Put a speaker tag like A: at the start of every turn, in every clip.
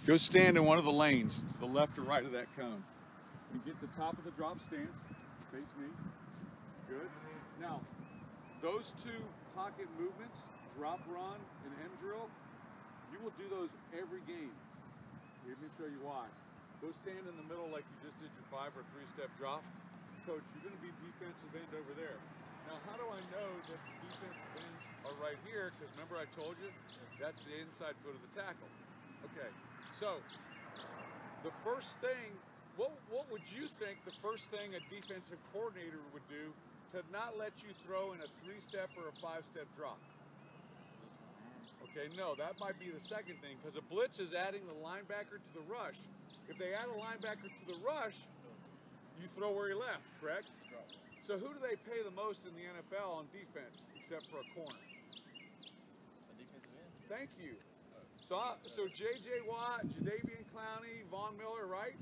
A: Go stand in one of the lanes, to the left or right of that cone. And get the top of the drop stance. Face me. Good. Now, those two pocket movements, drop run and M drill, you will do those every game. Let me show you why. Go stand in the middle like you just did your 5 or 3-step drop. Coach, you're going to be defensive end over there. Now, how do I know that the defensive ends are right here? Because remember I told you, that's the inside foot of the tackle. Okay, so the first thing, what would you think the first thing a defensive coordinator would do to not let you throw in a 3-step or a 5-step drop? Okay, no, that might be the second thing, because a blitz is adding the linebacker to the rush. If they add a linebacker to the rush, you throw where he left, correct? So who do they pay the most in the NFL on defense, except for a corner?
B: A defensive end.
A: Thank you. So J.J. Watt, Jadeveon Clowney, Von Miller, right?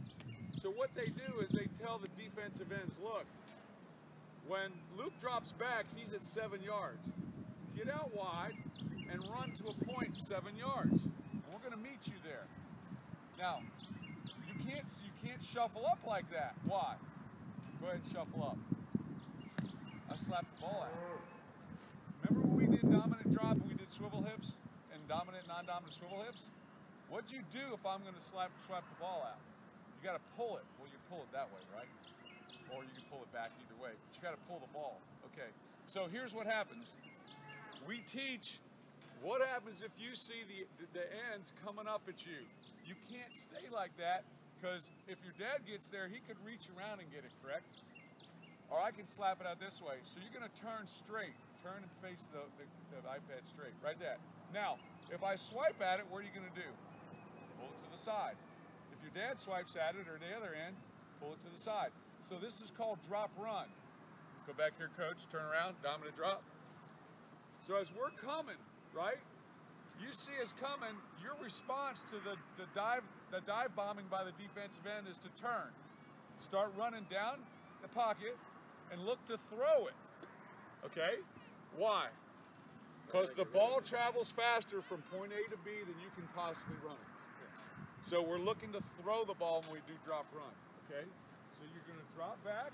A: So what they do is they tell the defensive ends, look, when Luke drops back, he's at 7 yards. Get out wide and run to a point 7 yards. And we're going to meet you there. Now, you can't shuffle up like that. Why? Go ahead and shuffle up. I slapped the ball out. Remember when we did dominant drop and we did swivel hips and dominant, non-dominant swivel hips? What'd you do if I'm going to swap the ball out? You got to pull it. Well, you pull it that way, right? Or you can pull it back either way. But you got to pull the ball. Okay. So here's what happens. We teach what happens if you see the ends coming up at you. You can't stay like that, because if your dad gets there, he could reach around and get it, correct? Or I can slap it out this way. So you're going to turn straight. Turn and face the iPad straight. Right there. Now, if I swipe at it, what are you going to do? Pull it to the side. If your dad swipes at it or the other end, pull it to the side. So this is called drop run. Go back here, coach. Turn around. Dominant drop. So as we're coming, right? You see us coming, your response to the dive bombing by the defensive end is to turn. Start running down the pocket and look to throw it. Okay? Why? Because the ball travels faster from point A to B than you can possibly run it. So we're looking to throw the ball when we do drop run. Okay? So you're going to drop back.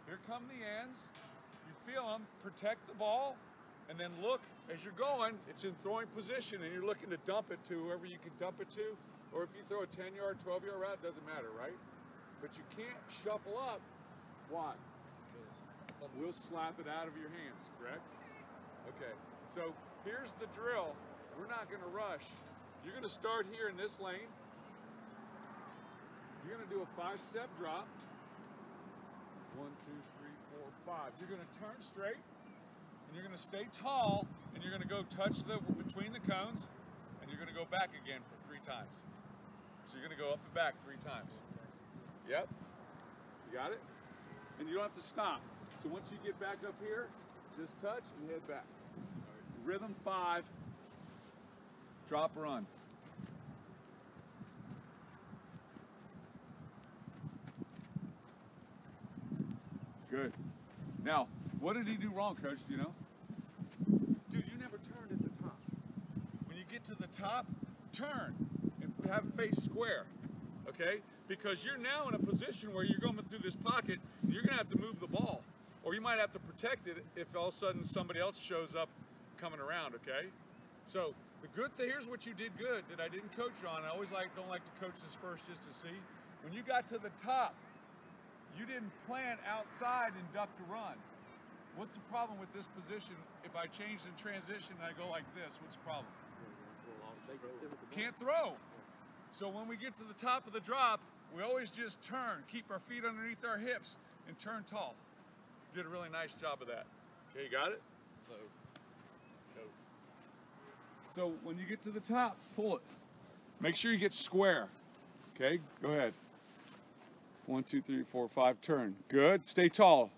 A: Here come the ends. You feel them. Protect the ball. And then look, as you're going, it's in throwing position, and you're looking to dump it to whoever you can dump it to. Or if you throw a 10-yard, 12-yard route, it doesn't matter, right? But you can't shuffle up. Why? Because we'll slap it out of your hands, correct? Okay, so here's the drill. We're not going to rush. You're going to start here in this lane. You're going to do a 5-step drop. 1, 2, 3, 4, 5. You're going to turn straight. And you're going to stay tall, and you're going to go touch between the cones, and you're going to go back again for 3 times. So you're going to go up and back 3 times. Yep. You got it? And you don't have to stop. So once you get back up here, just touch and head back. Rhythm 5, drop run. Good. Now, what did he do wrong, Coach? Do you know? Dude, you never turned at the top. When you get to the top, turn and have it face square, okay? Because you're now in a position where you're going through this pocket, and you're going to have to move the ball. Or you might have to protect it if all of a sudden somebody else shows up coming around, okay? So the good thing, here's what you did good that I didn't coach you on. I always don't like to coach this first just to see. When you got to the top, you didn't plan outside and duck to run. What's the problem with this position? If I change in transition and I go like this, what's the problem? Can't throw. So when we get to the top of the drop, we always just turn, keep our feet underneath our hips, and turn tall. Did a really nice job of that. Okay, you got it? So when you get to the top, pull it. Make sure you get square. Okay, go ahead. 1, 2, 3, 4, 5, turn. Good. Stay tall.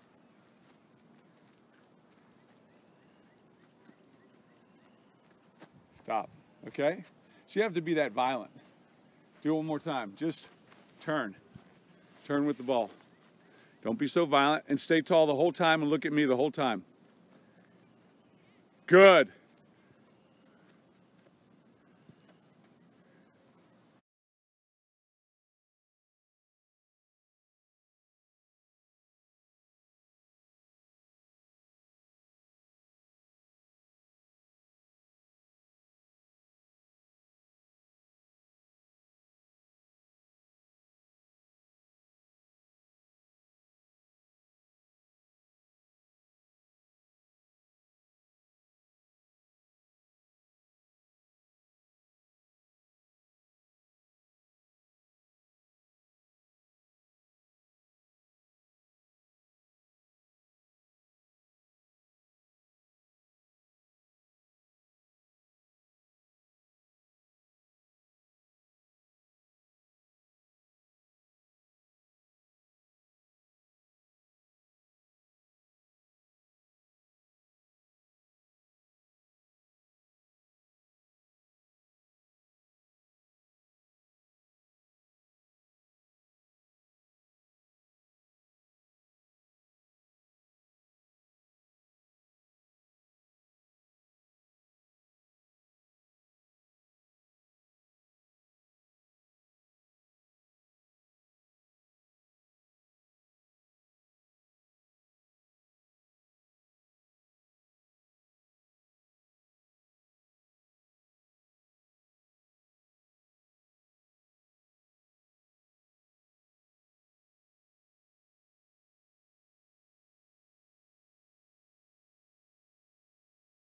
A: Stop. Okay? So you have to be that violent. Do it one more time. Just turn. Turn with the ball. Don't be so violent, and stay tall the whole time and look at me the whole time. Good.